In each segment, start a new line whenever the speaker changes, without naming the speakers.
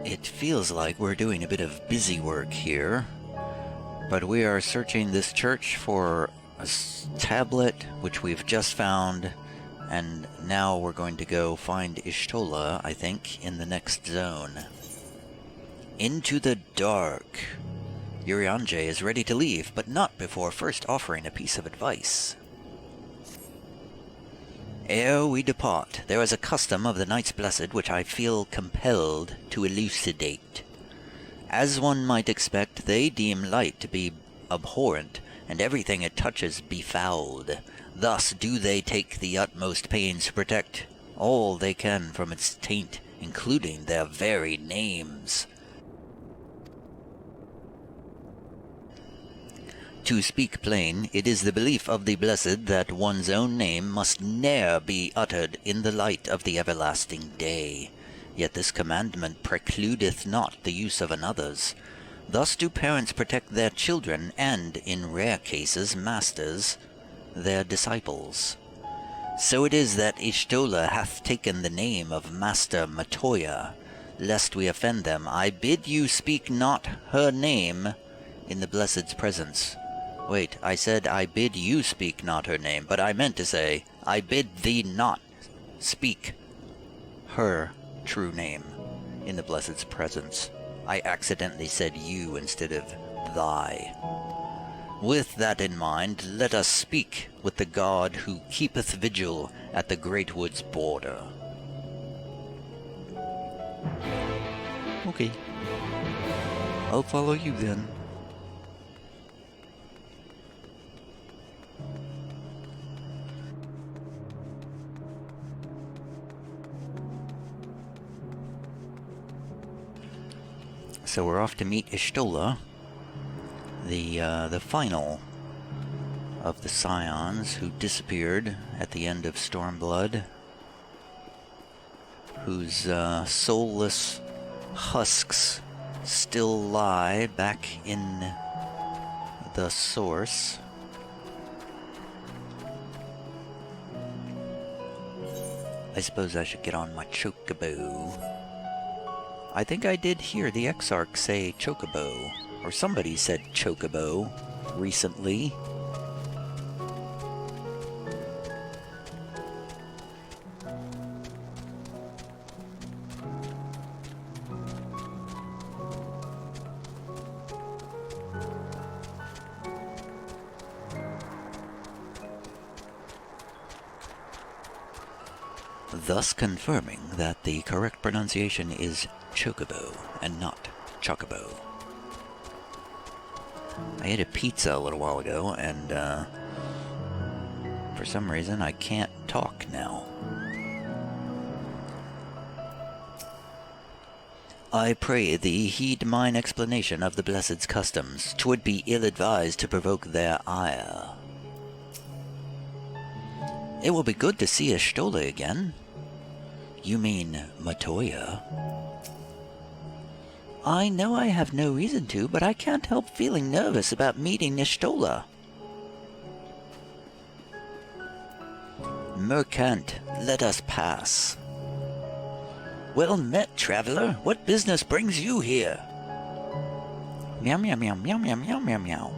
It feels like we're doing a bit of busy work here, but we are searching this church for a tablet, which we've just found, and now we're going to go find Y'shtola, I think, in the next zone. Into the dark. Urianger is ready to leave, but not before first offering a piece of advice. Ere we depart, there is a custom of the Knights Blessed which I feel compelled to elucidate. As one might expect, they deem light to be abhorrent, and everything it touches befouled. Thus do they take the utmost pains to protect all they can from its taint, including their very names. To speak plain, it is the belief of the Blessed that one's own name must ne'er be uttered in the light of the everlasting day. Yet this commandment precludeth not the use of another's. Thus do parents protect their children, and, in rare cases, masters, their disciples. So it is that Y'shtola hath taken the name of Master Matoya. Lest we offend them, I bid you speak not her name in the Blessed's presence. Wait, I said I bid you speak not her name, but I meant to say, I bid thee not speak her true name in the Blessed's presence. I accidentally said you instead of thy. With that in mind, let us speak with the god who keepeth vigil at the Great Wood's border. Okay. I'll follow you then. So we're off to meet Y'shtola, the final of the Scions who disappeared at the end of Stormblood, whose soulless husks still lie back in the source. I suppose I should get on my chocobo. I think I did hear the Exarch say chocobo, or somebody said chocobo recently. Thus confirming that the correct pronunciation is chocobo and not chocobo. I ate a pizza a little while ago, and for some reason I can't talk now. I pray thee heed mine explanation of the Blessed's customs. 'Twould be ill-advised to provoke their ire. It will be good to see Y'shtola again. You mean Matoya? I know I have no reason to, but I can't help feeling nervous about meeting Y'shtola. Mercant, let us pass. Well met, traveler. What business brings you here? Meow meow meow meow meow meow meow meow.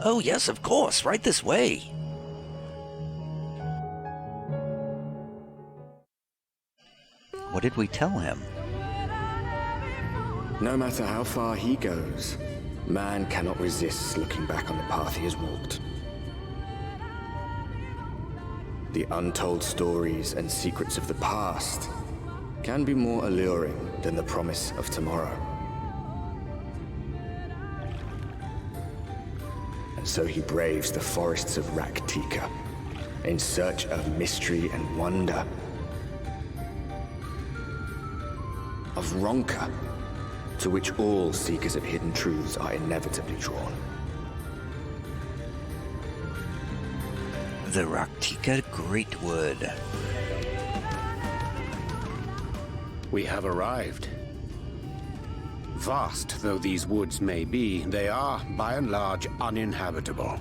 Oh yes, of course, right this way. What did we tell him?
No matter how far he goes, man cannot resist looking back on the path he has walked. The untold stories and secrets of the past can be more alluring than the promise of tomorrow. And so he braves the forests of Raktika in search of mystery and wonder, of Ronka, to which all seekers of hidden truths are inevitably drawn.
The Raktika Great Wood.
We have arrived. Vast though these woods may be, they are, by and large, uninhabitable.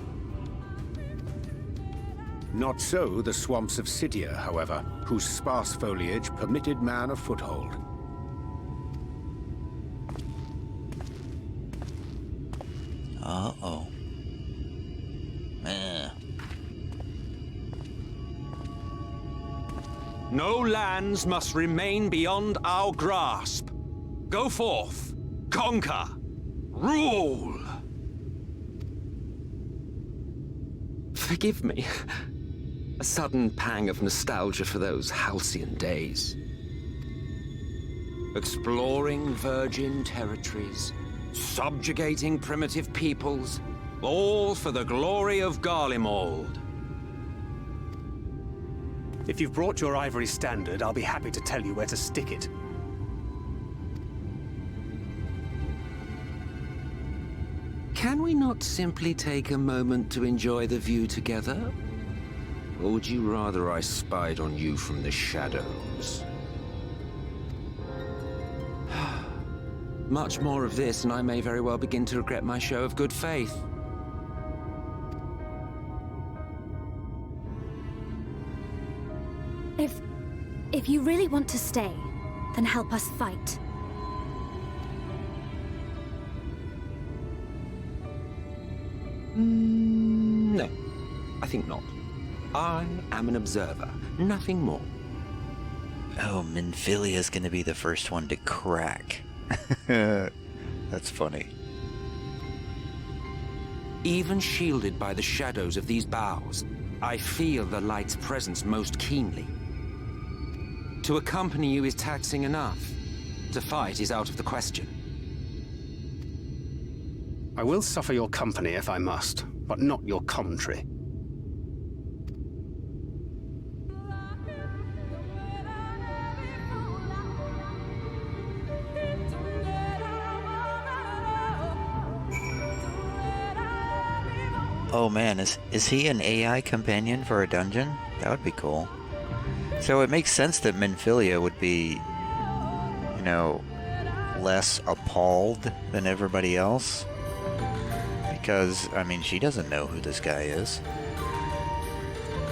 Not so the swamps of Cydia, however, whose sparse foliage permitted man a foothold.
Uh-oh.
No lands must remain beyond our grasp. Go forth, conquer, rule!
Forgive me. A sudden pang of nostalgia for those halcyon days. Exploring virgin territories, subjugating primitive peoples, all for the glory of Garlemald.
If you've brought your ivory standard, I'll be happy to tell you where to stick it.
Can we not simply take a moment to enjoy the view together? Or would you rather I spied on you from the shadows? Much more of this, and I may very well begin to regret my show of good faith.
If you really want to stay, then help us fight.
No, I think not. I am an observer, nothing more.
Oh, Minfilia's gonna be the first one to crack. That's funny.
Even shielded by the shadows of these boughs, I feel the light's presence most keenly. To accompany you is taxing enough. To fight is out of the question.
I will suffer your company if I must, but not your commentary.
Oh man, is he an AI companion for a dungeon? That would be cool. So it makes sense that Minfilia would be, you know, less appalled than everybody else. Because, I mean, she doesn't know who this guy is.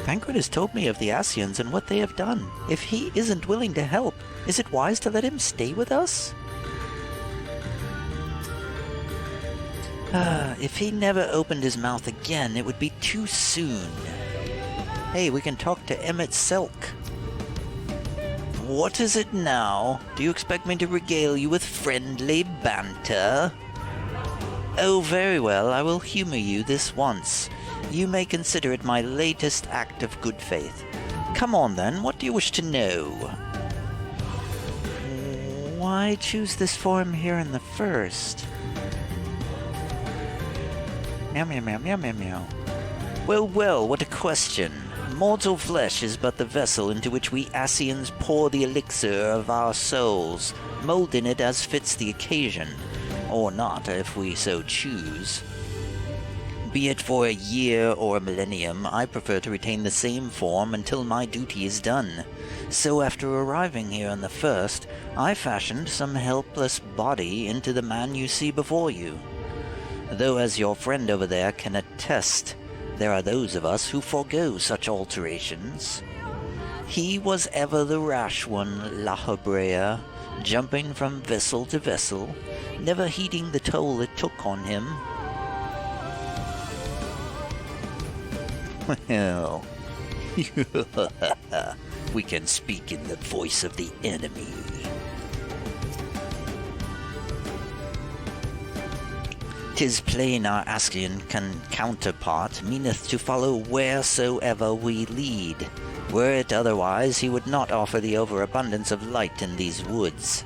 Banquet has told me of the Asians and what they have done. If he isn't willing to help, is it wise to let him stay with us? If he never opened his mouth again, it would be too soon. Hey, we can talk to Emmett Selk. What is it now? Do you expect me to regale you with friendly banter? Oh, very well, I will humor you this once. You may consider it my latest act of good faith. Come on then, what do you wish to know? Why choose this form here in the first? Meow meow meow meow meow meow. Well, well, what a question. Mortal flesh is but the vessel into which we Asians pour the elixir of our souls, moulding it as fits the occasion, or not if we so choose. Be it for a year or a millennium, I prefer to retain the same form until my duty is done. So after arriving here on the first, I fashioned some helpless body into the man you see before you. Though as your friend over there can attest, there are those of us who forego such alterations. He was ever the rash one, La Hebrea, jumping from vessel to vessel, never heeding the toll it took on him. Well, we can speak in the voice of the enemy. "'Tis plain our Ascian counterpart meaneth to follow wheresoever we lead. Were it otherwise, he would not offer the overabundance of light in these woods.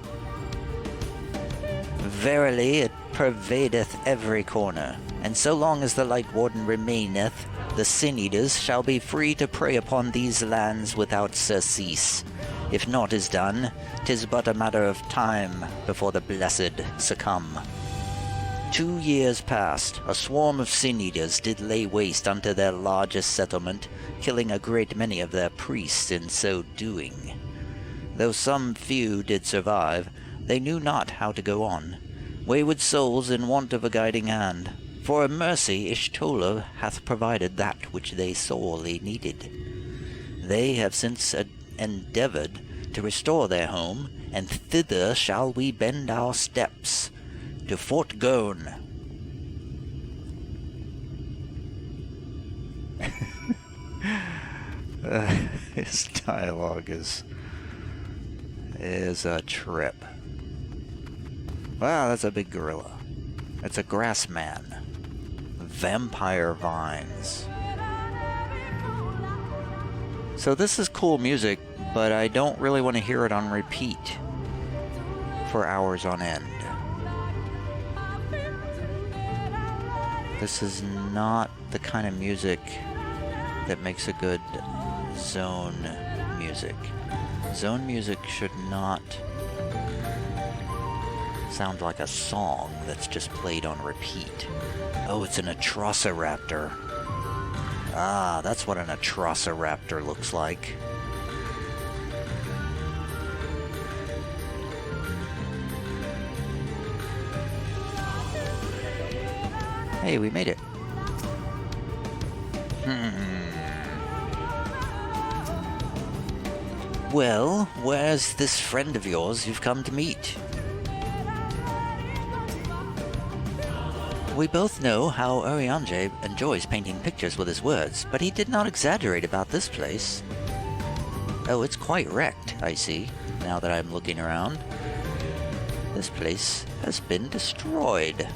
Verily, it pervadeth every corner, and so long as the Light Warden remaineth, the Sin-Eaters shall be free to prey upon these lands without surcease. If naught is done, 'tis but a matter of time before the Blessed succumb. 2 years past, a swarm of Sin-Eaters did lay waste unto their largest settlement, killing a great many of their priests in so doing. Though some few did survive, they knew not how to go on, wayward souls in want of a guiding hand. For a mercy Ishtola hath provided that which they sorely needed. They have since endeavored to restore their home, and thither shall we bend our steps, to Fort Gone. His dialogue is a trip. Wow, that's a big gorilla. It's a grass man. Vampire vines. So this is cool music, but I don't really want to hear it on repeat for hours on end. This is not the kind of music that makes a good zone music. Zone music should not sound like a song that's just played on repeat. Oh, it's an Atrociraptor. Ah, that's what an Atrociraptor looks like. Hey, we made it. Well, where's this friend of yours you've come to meet? We both know how Urianger enjoys painting pictures with his words, but he did not exaggerate about this place. Oh, it's quite wrecked, I see, now that I'm looking around. This place has been destroyed.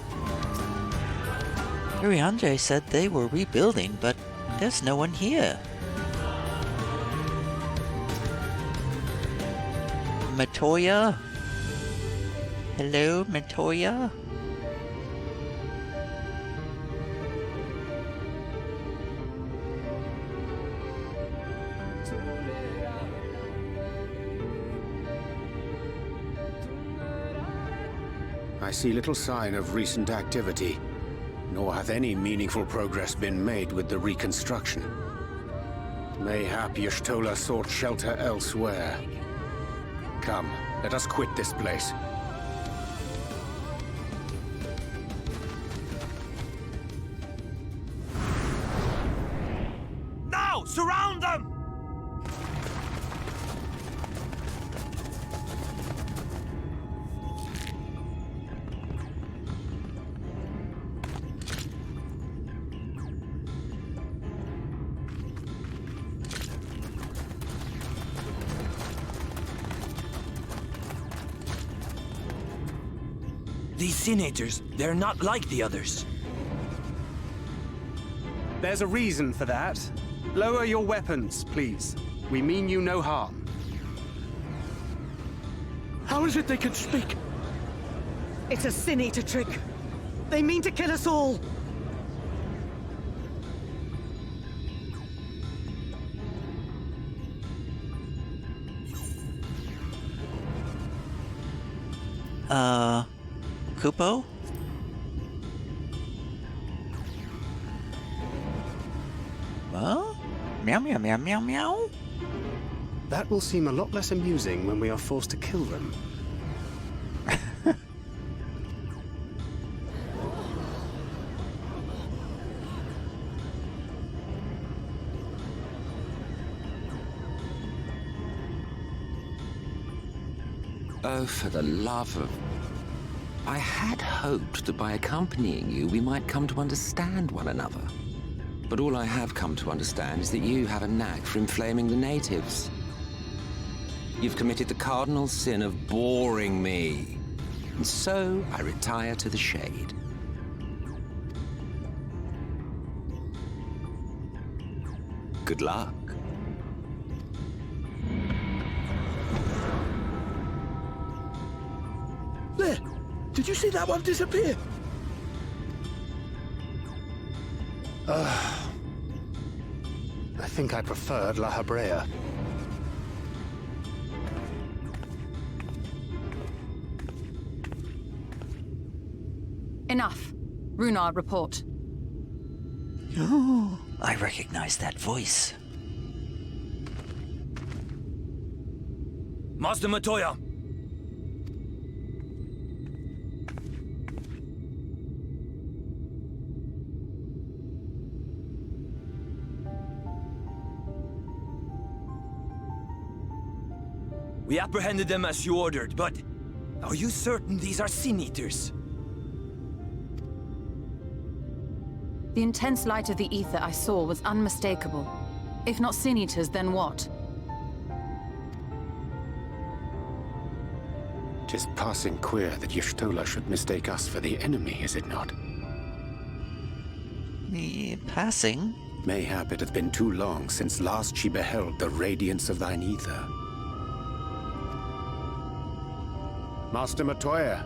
Urianger said they were rebuilding, but there's no one here. Matoya? Hello, Matoya?
I see little sign of recent activity, nor hath any meaningful progress been made with the reconstruction. Mayhap Y'shtola sought shelter elsewhere. Come, let us quit this place.
Now! Surround them! These senators, they're not like the others.
There's a reason for that. Lower your weapons, please. We mean you no harm.
How is it they can speak? It's a Sin Eater trick. They mean to kill us all.
Kupo? Huh? Meow meow meow meow meow?
That will seem a lot less amusing when we are forced to kill them.
Oh, for the love of... I had hoped that by accompanying you, we might come to understand one another. But all I have come to understand is that you have a knack for inflaming the natives. You've committed the cardinal sin of boring me. And so I retire to the shade. Good luck.
There! Did you see that one disappear?
I think I preferred La Habrea.
Enough. Runar, report.
Oh, I recognize that voice.
Master Matoya! We apprehended them as you ordered, but are you certain these are Sin Eaters?
The intense light of the ether I saw was unmistakable. If not Sin Eaters, then what?
'Tis passing queer that Y'shtola should mistake us for the enemy, is it not?
Passing?
Mayhap it hath been too long since last she beheld the radiance of thine ether. Master Matoya,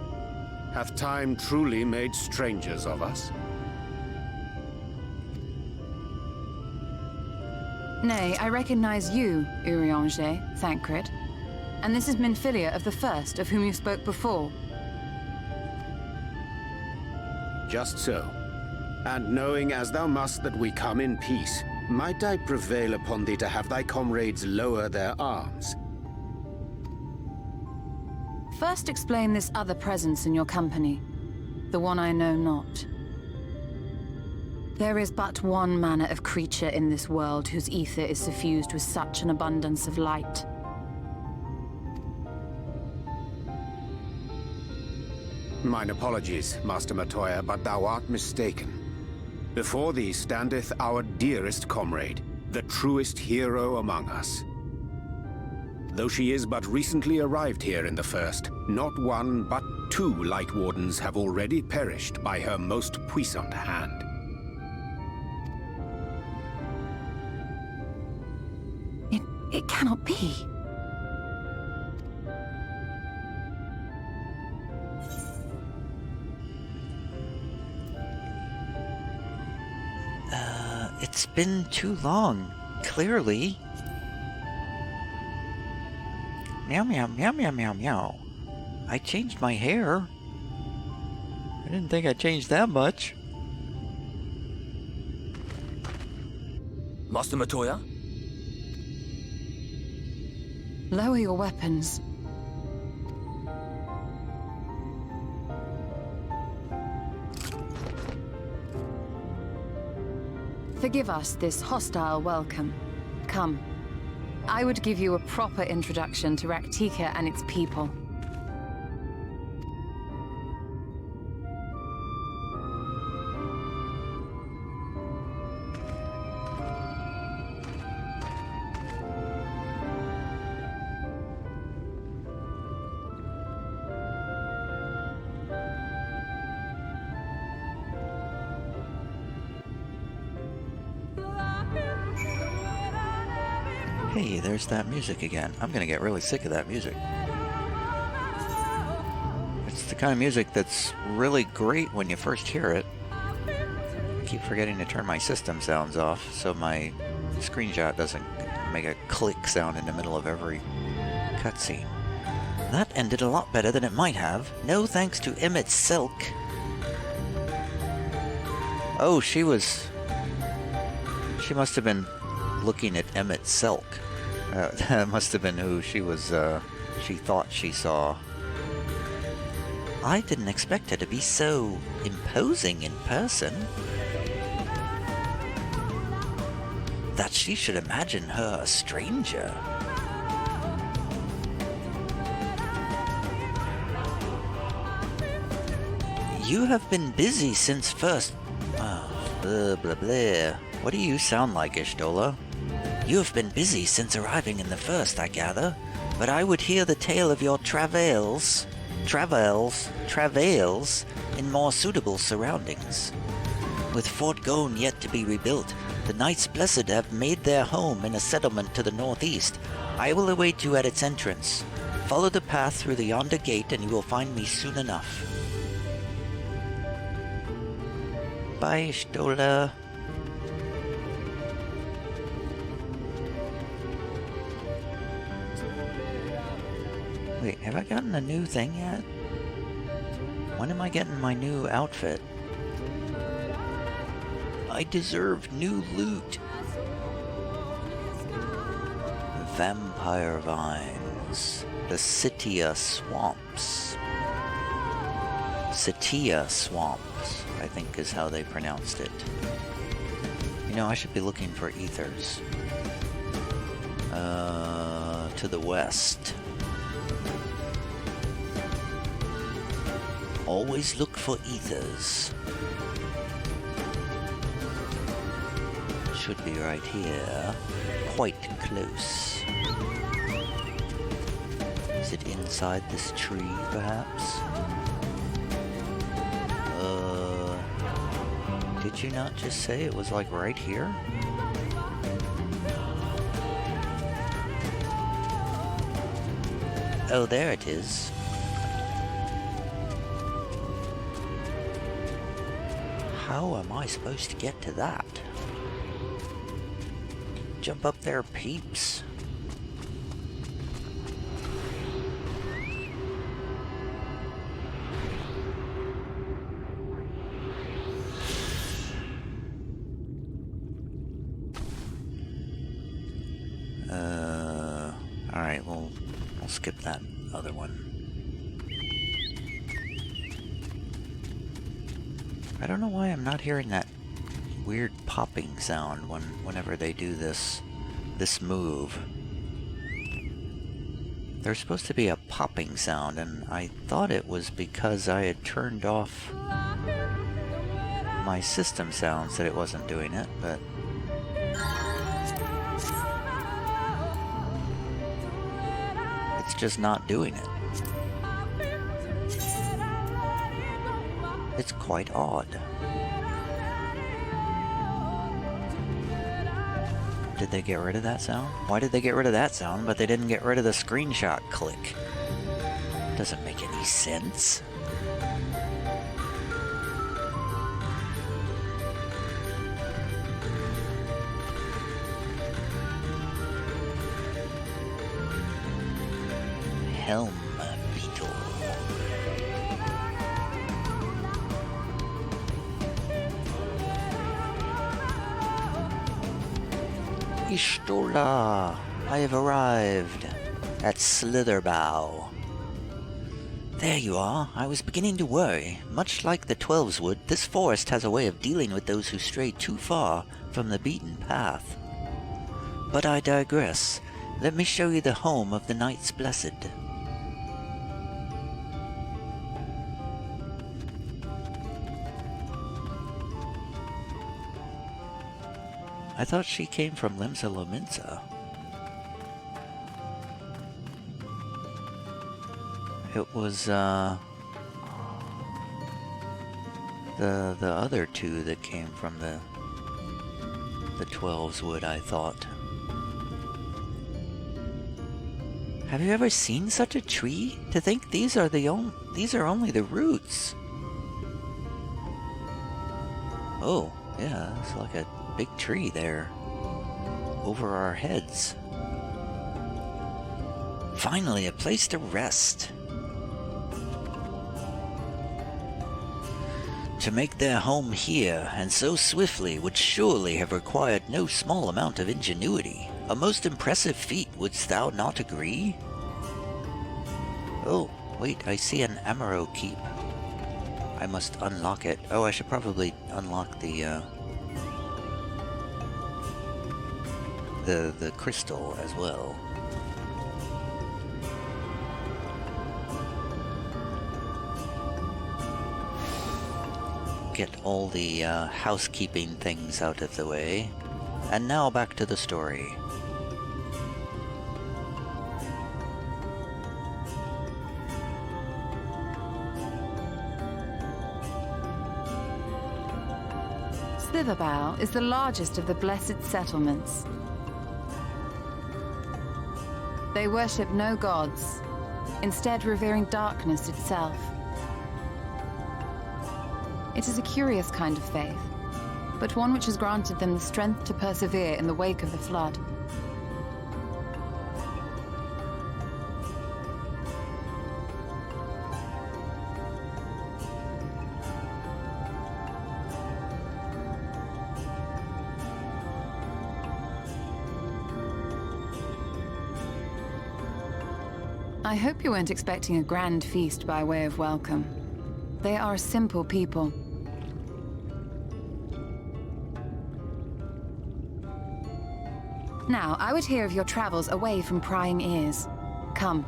hath time truly made strangers of us?
Nay, I recognize you, Urianger, Thancred. And this is Minfilia of the First, of whom you spoke before.
Just so. And knowing as thou must that we come in peace, might I prevail upon thee to have thy comrades lower their arms?
First explain this other presence in your company, the one I know not. There is but one manner of creature in this world whose ether is suffused with such an abundance of light.
Mine apologies, Master Matoya, but thou art mistaken. Before thee standeth our dearest comrade, the truest hero among us. Though she is but recently arrived here in the First, not one but 2 Light Wardens have already perished by her most puissant hand.
It cannot be.
It's been too long, clearly. Meow meow meow meow meow meow. I changed my hair. I didn't think I changed that much.
Master Matoya?
Lower your weapons. Forgive us this hostile welcome. Come. I would give you a proper introduction to Raktika and its people.
Hey, there's that music again. I'm gonna get really sick of that music. It's the kind of music that's really great when you first hear it. I keep forgetting to turn my system sounds off so my screenshot doesn't make a click sound in the middle of every cutscene. That ended a lot better than it might have. No thanks to Emmett Silk. Oh, she must have been looking at Emmett Selk. That must have been who she was, she thought she saw. I didn't expect her to be so imposing in person. That she should imagine her a stranger. You have been busy since first... blah blah blah. What do you sound like, Y'shtola? You have been busy since arriving in the First, I gather, but I would hear the tale of your travails in more suitable surroundings. With Fort Gone yet to be rebuilt, the Knights Blessed have made their home in a settlement to the northeast. I will await you at its entrance. Follow the path through the yonder gate and you will find me soon enough. Bye, Y'shtola. Wait, have I gotten a new thing yet? When am I getting my new outfit? I deserve new loot. Vampire vines. The Sitia swamps. Sitia swamps, I think is how they pronounced it. You know, I should be looking for ethers. To the west. Always look for ethers. should be right here. Quite close. Is it inside this tree, perhaps? Did you not just say it was like right here? Oh, there it is. How am I supposed to get to that? Jump up there, peeps. Alright, we'll skip that other one. I don't know why I'm not hearing that weird popping sound whenever they do this move. There's supposed to be a popping sound, and I thought it was because I had turned off my system sounds that it wasn't doing it, but it's just not doing it. It's quite odd. Did they get rid of that sound? Why did they get rid of that sound, but they didn't get rid of the screenshot click? Doesn't make any sense. Helm beetle. Ishtola, I have arrived at Slitherbow. There you are. I was beginning to worry. Much like the Twelves would, this forest has a way of dealing with those who stray too far from the beaten path. But I digress. Let me show you the home of the Knights Blessed. I thought she came from Limsa Lominsa. It was, the other two that came from the Twelves would, I thought. Have you ever seen such a tree? To think these are only the roots. Oh, yeah, it's like a big tree there over our heads. Finally, a place to rest. To make their home here, and so swiftly, would surely have required no small amount of ingenuity. A most impressive feat, wouldst thou not agree? Oh, wait, I see an Amaro keep. I must unlock it. Oh, I should probably unlock the crystal as well. Get all the housekeeping things out of the way. And now back to the story.
Slitherbow is the largest of the Blessed Settlements. They worship no gods, instead revering darkness itself. It is a curious kind of faith, but one which has granted them the strength to persevere in the wake of the flood. I hope you weren't expecting a grand feast by way of welcome. They are a simple people. Now, I would hear of your travels away from prying ears. Come.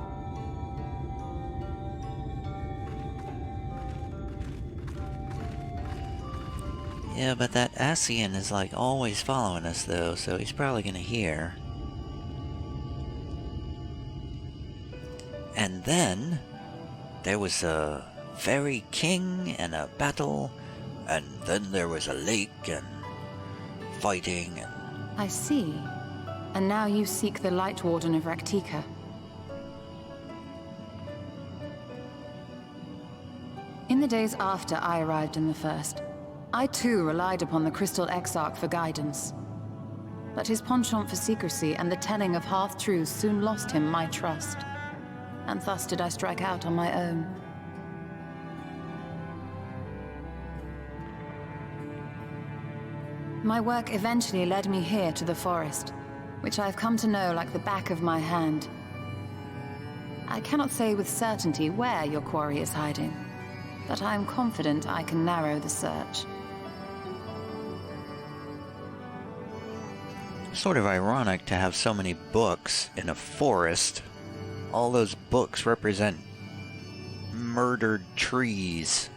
Yeah, but that Ascian is like always following us though, so he's probably gonna hear. And then there was a fairy king and a battle, and then there was a lake and fighting and...
I see. And now you seek the Light Warden of Raktika. In the days after I arrived in the First, I too relied upon the Crystal Exarch for guidance. But his penchant for secrecy and the telling of half-truths soon lost him my trust. And thus did I strike out on my own. My work eventually led me here to the forest, which I've come to know like the back of my hand. I cannot say with certainty where your quarry is hiding, but I am confident I can narrow the search.
Sort of ironic to have so many books in a forest. All those books represent murdered trees.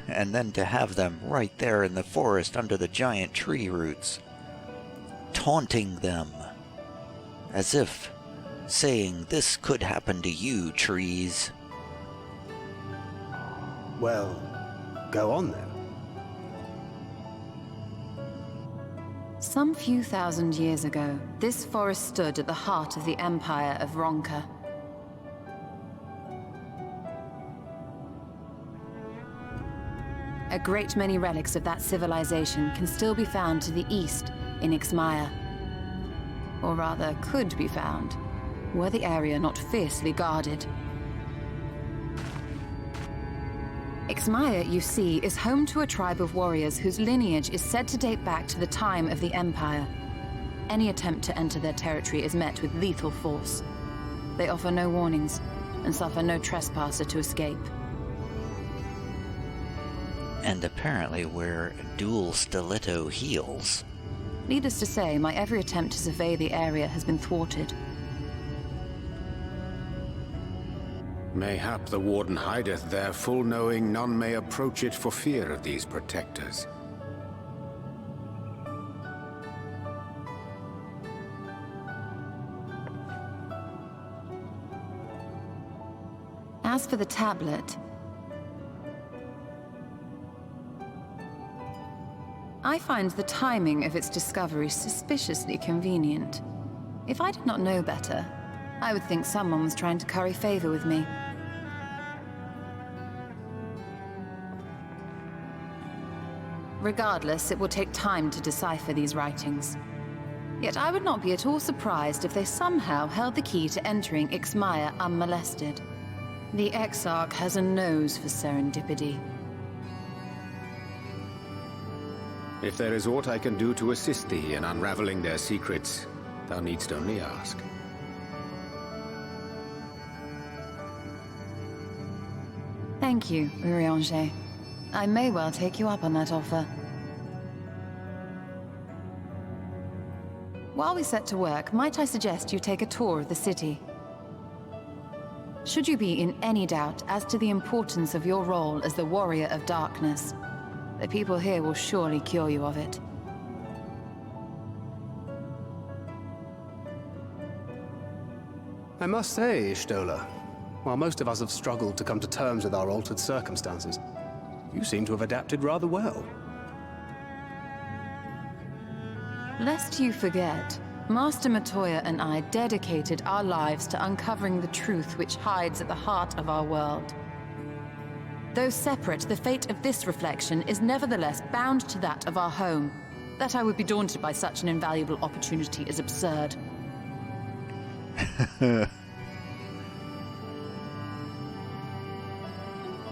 And then to have them right there in the forest under the giant tree roots, taunting them, as if saying, "This could happen to you, trees."
Well, go on then.
Some few thousand years ago, this forest stood at the heart of the Empire of Ronka. A great many relics of that civilization can still be found to the east in Ixmaya. Or rather, could be found, were the area not fiercely guarded. Ixmaya, you see, is home to a tribe of warriors whose lineage is said to date back to the time of the Empire. Any attempt to enter their territory is met with lethal force. They offer no warnings, and suffer no trespasser to escape.
And apparently we're dual stiletto heels.
Needless to say, my every attempt to survey the area has been thwarted.
Mayhap the Warden hideth there, full knowing none may approach it for fear of these protectors.
As for the tablet, I find the timing of its discovery suspiciously convenient. If I did not know better, I would think someone was trying to curry favor with me. Regardless, it will take time to decipher these writings. Yet I would not be at all surprised if they somehow held the key to entering Ixmaya unmolested. The Exarch has a nose for serendipity.
If there is aught I can do to assist thee in unraveling their secrets, thou needst only ask.
Thank you, Urianger. I may well take you up on that offer. While we set to work, might I suggest you take a tour of the city? Should you be in any doubt as to the importance of your role as the Warrior of Darkness, the people here will surely cure you of it.
I must say, Ishtola, while most of us have struggled to come to terms with our altered circumstances, you seem to have adapted rather well.
Lest you forget, Master Matoya and I dedicated our lives to uncovering the truth which hides at the heart of our world. Though separate, the fate of this reflection is nevertheless bound to that of our home. That I would be daunted by such an invaluable opportunity is absurd.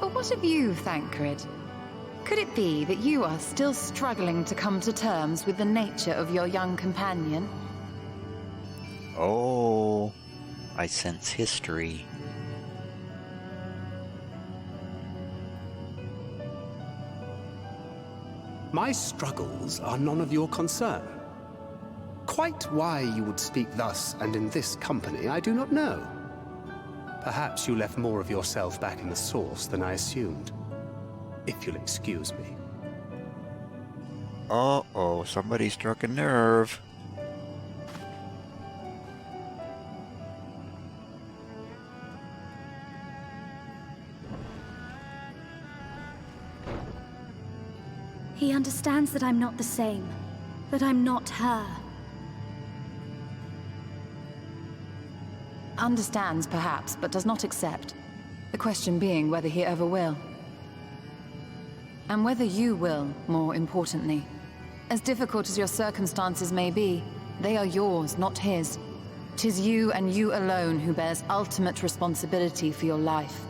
But what of you, Thancred? Could it be that you are still struggling to come to terms with the nature of your young companion?
Oh, I sense history.
My struggles are none of your concern. Quite why you would speak thus and in this company, I do not know. Perhaps you left more of yourself back in the source than I assumed. If you'll excuse me.
Uh-oh, somebody struck a nerve.
He understands that I'm not the same. That I'm not her.
Understands, perhaps, but does not accept. The question being whether he ever will. And whether you will, more importantly. As difficult as your circumstances may be, they are yours, not his. 'Tis you and you alone who bears ultimate responsibility for your life.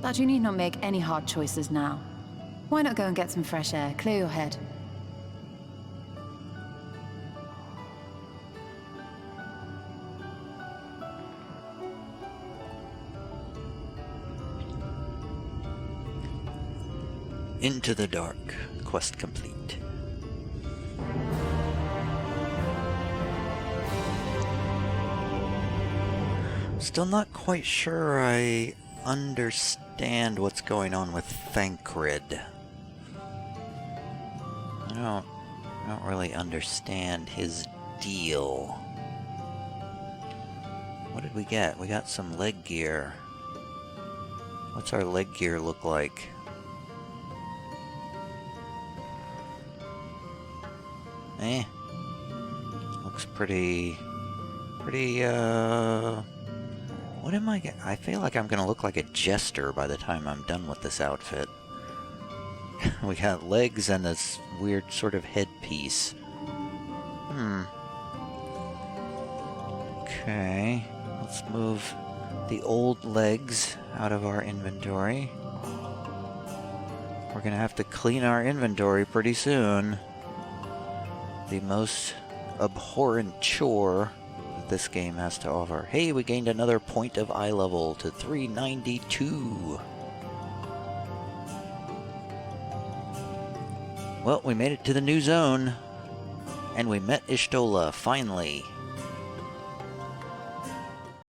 But you need not make any hard choices now. Why not go and get some fresh air, clear your head?
Into the dark. Quest complete. Still not quite sure I understand what's going on with Thancred. I don't really understand his deal. What did we get? We got some leg gear. What's our leg gear look like? Looks pretty, what am I feel like I'm gonna look like a jester by the time I'm done with this outfit. We got legs and this weird sort of headpiece. Okay, let's move the old legs out of our inventory. We're gonna have to clean our inventory pretty soon. The most abhorrent chore that this game has to offer. Hey, we gained another point of eye level to 392. Well, we made it to the new zone. And we met Ishtola, finally.